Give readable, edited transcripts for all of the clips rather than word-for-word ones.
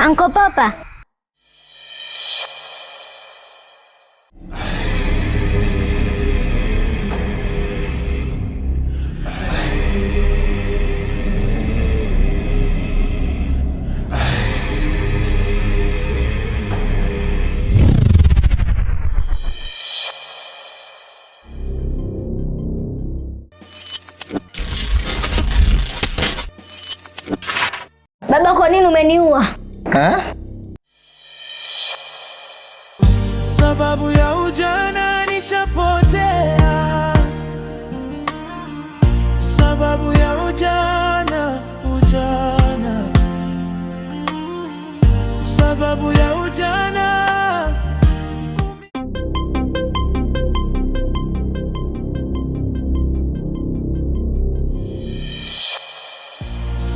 Uncle Papa. Baba, kwa nini umeniua? Sababu ya ujana nishapotea. Sababu ya ujana. Sababu ya ujana.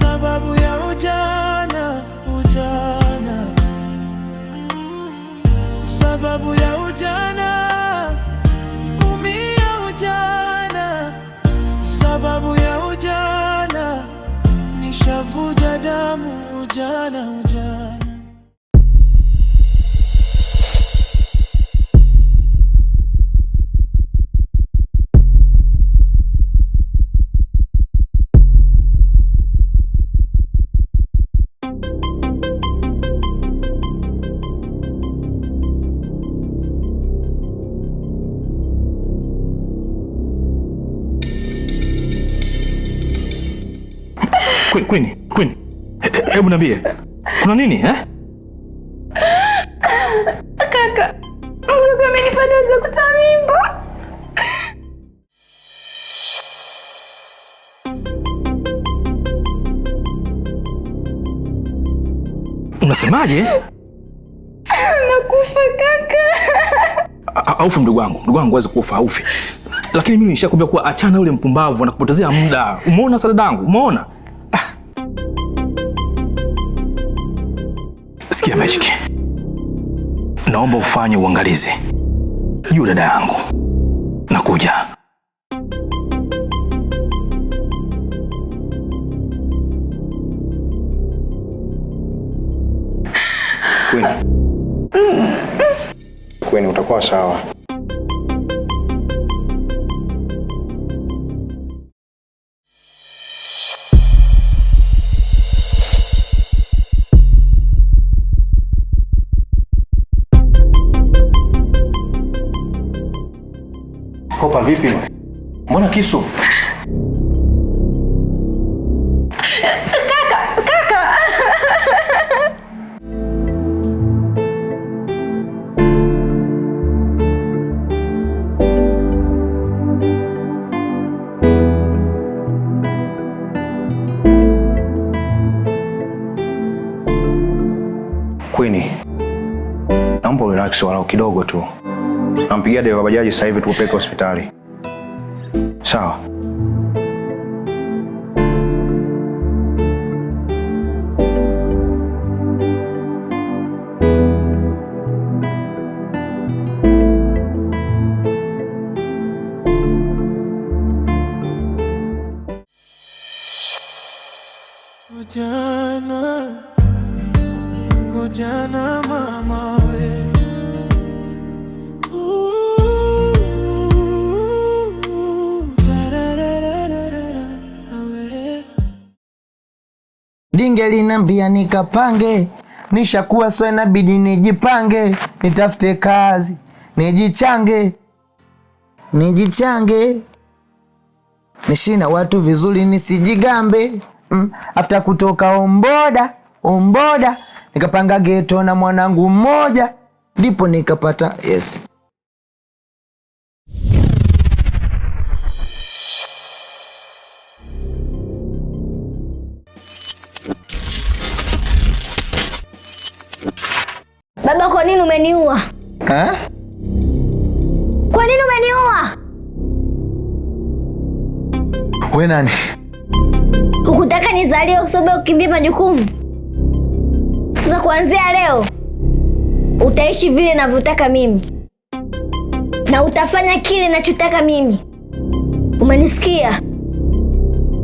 Sababu ya ujana. Sababu ya ujana, umia ujana. Sababu ya ujana, nishavuja damu ujana. Queen. Hebu niambie. Kuna nini Kaka, mganga amenipa dawa za kutoa mimba. Unasemaje? Nakufa kaka. Aufi mdogo wangu hawezi kufa, aufi. Lakini mimi nishakwambia kuwa achana ule mpumbavu na kupotezea muda. Umeona dadangu? Umeona? Sikia Magic. Naomba ufanye uangalizi. Yule dada yangu. Nakuja. Queen, utakuwa sawa. Kopa vipi? Mbona kisu? Kaka. Queen, naomba relax walau kidogo tu. Nampigia dereva bajaji sasa hivi tukupeleke hospitali. Sawa. Ujana mama we. Dinge linambia nikapange, nishakuwa so inabidi nijipange, nitafute kazi, nijichange, nishina watu vizuri nisijigambe. After kutoka omboda, nikapanga geto na mwanangu mmoja, ndipo nikapata yes. Baba, kwa nini umeniua? Kwa nini umeniua? Wewe nani? Hukutaka nizaliwe kwa sababu ya kukimbia majukumu. Sasa kuanzia leo utaishi vile ninavyotaka mimi. Na utafanya kile ninachotaka mimi. Umenisikia?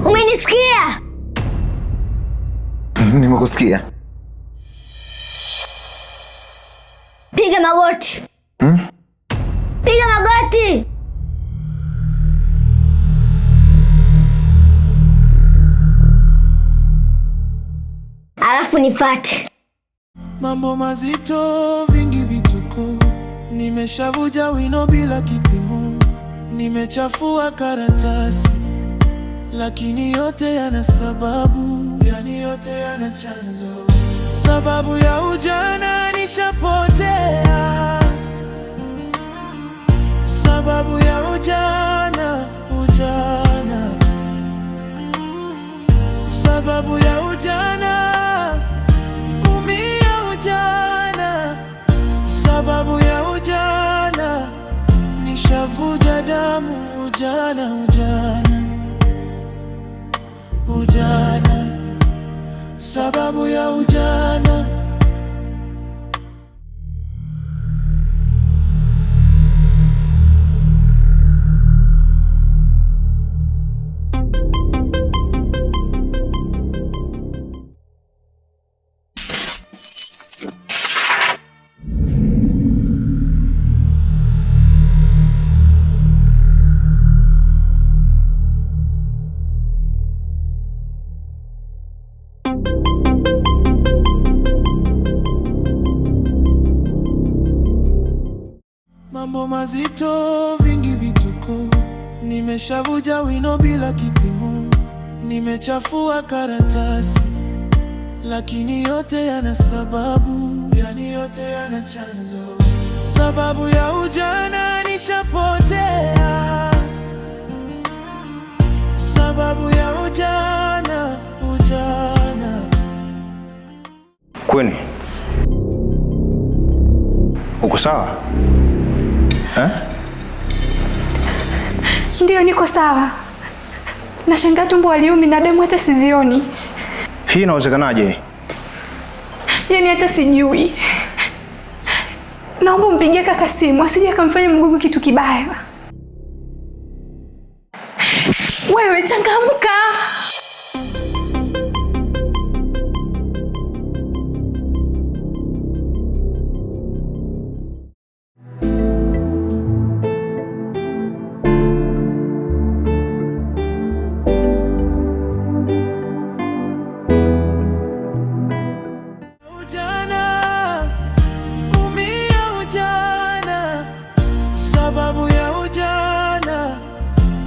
Umenisikia? Nimekusikia. magoti. Piga magoti. Alafu nifuate. Mambo mazito, vingi vituko, nimeshavuja wino bila kipimo, nimechafua karatasi, lakini yote yana sababu, yani yote yana chanzo. Sababu ya ujana nishapotea, sababu ya ujana, sababu ya ujana, umia ujana, sababu ya ujana, nishavuja damu, ujana, sababu ya ujana. Mambo mazito, vingi vituko, nimeshavuja wino bila kipimo, nimechafua karatasi, lakini yote yana sababu, yani yote yana chanzo. Sababu ya ujana nishapotea, sababu ya ujana, Queen, uko sawa? Ndio, niko sawa. Nashangaa tumbo haliumi na damu hata sizioni. Hii inawezekanaje? Yaani hata sijui. Naomba mpigie kaka simu asije akamfanya Mgugu kitu kibaya. Wewe changamka.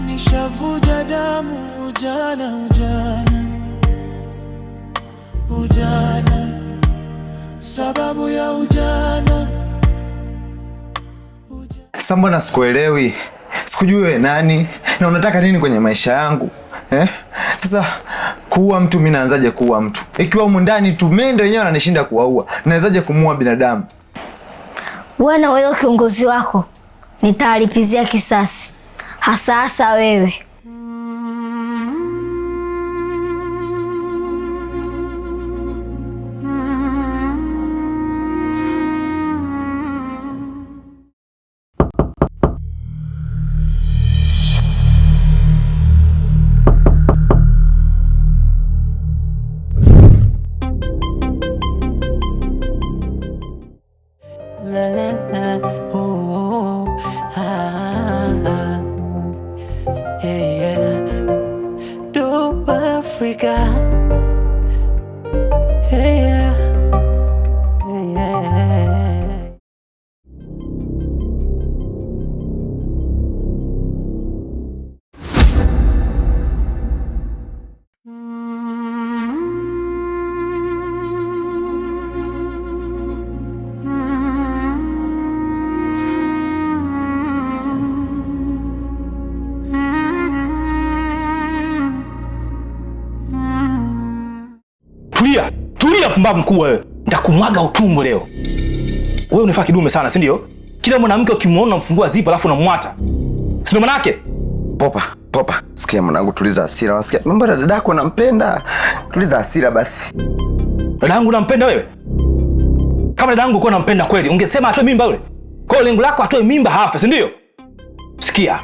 Nishavuja damu, ujana, sababu ya ujana. Sasa mbona sikuelewi? Sikujui wewe nani na unataka nini kwenye maisha yangu? Sasa kuua mtu, mimi naanzaje kuua mtu? Ikiwa humu ndani tu mende wenyewe wananishinda kuwaua, nawezaje kumuua binadamu? Bwana, wewe kiongozi wako nitalipizia kisasi. Hasa wewe. Tulia pumbavu mkubwa wewe. Nitakumwaga utumbo leo. Wewe unafaa kidume sana, si ndio? Kila mwanamke ukimuona mfungua zipo alafu unamwata. Si ndio manake? Popa. Sikia mwanangu, tuliza hasira. Wasikia mambo ya dadako nampenda. Tuliza hasira basi. Dadangu nampenda wewe? Kama dadangu uko nampenda kweli, ungesema atoe mimba yule. Kwa hiyo lengo lako atoe mimba hafa, si ndio? Sikia.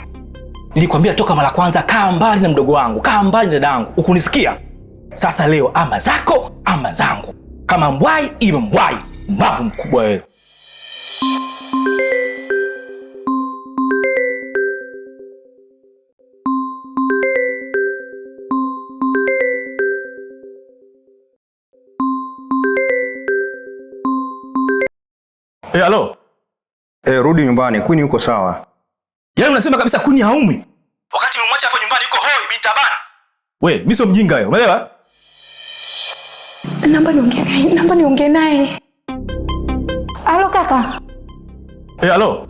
Nilikwambia toka mara kwanza, kaa mbali na mdogo wangu, kaa mbali na dadangu. Ukunisikia? Sasa leo ama zako ama zangu. Kama mbwai iwe mbwai. Mbavu mkubwa wewe. Halo. Rudi nyumbani, Queen yuko sawa. Yaani unasema kabisa Queen haumwi? Wakati umemwacha hapo nyumbani yuko hoi binti bana. We, mimi sio mjinga wewe, umeelewa? Naomba niongee naye. Halo kaka. Halo.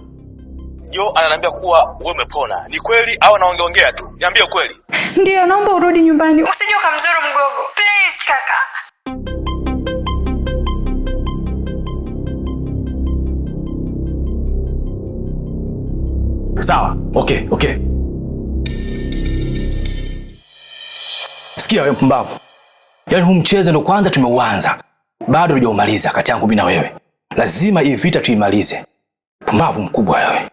Jo ananiambia kuwa wewe umepona. Ni kweli au anaongeongea tu? Niambie ukweli. Ndio, naomba urudi nyumbani. Usije ukamzuru mgogo. Please kaka. Sawa. Okay. Sikia wewe mpumbavu. Yaani huu mchezo ndo kwanza tumeuanza. Bado hujaumaliza kati yangu mimi na wewe. Lazima hii vita tuimalize. Pumbavu mkubwa wewe.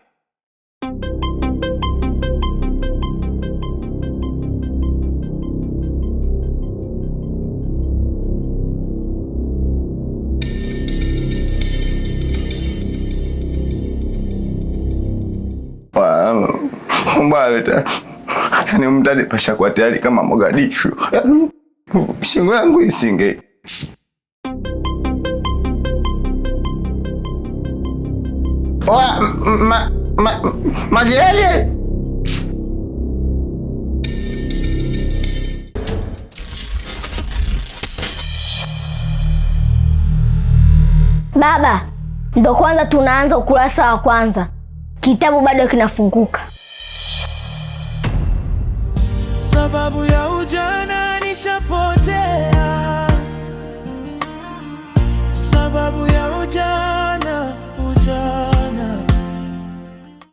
Mbali yani mtani pasha kwa tayari kama Mogadishu. Shingo yangu isinge. Majele. Baba, ndo kwanza tunaanza ukurasa wa kwanza. Kitabu bado kinafunguka. Sababu ya ujana nishapo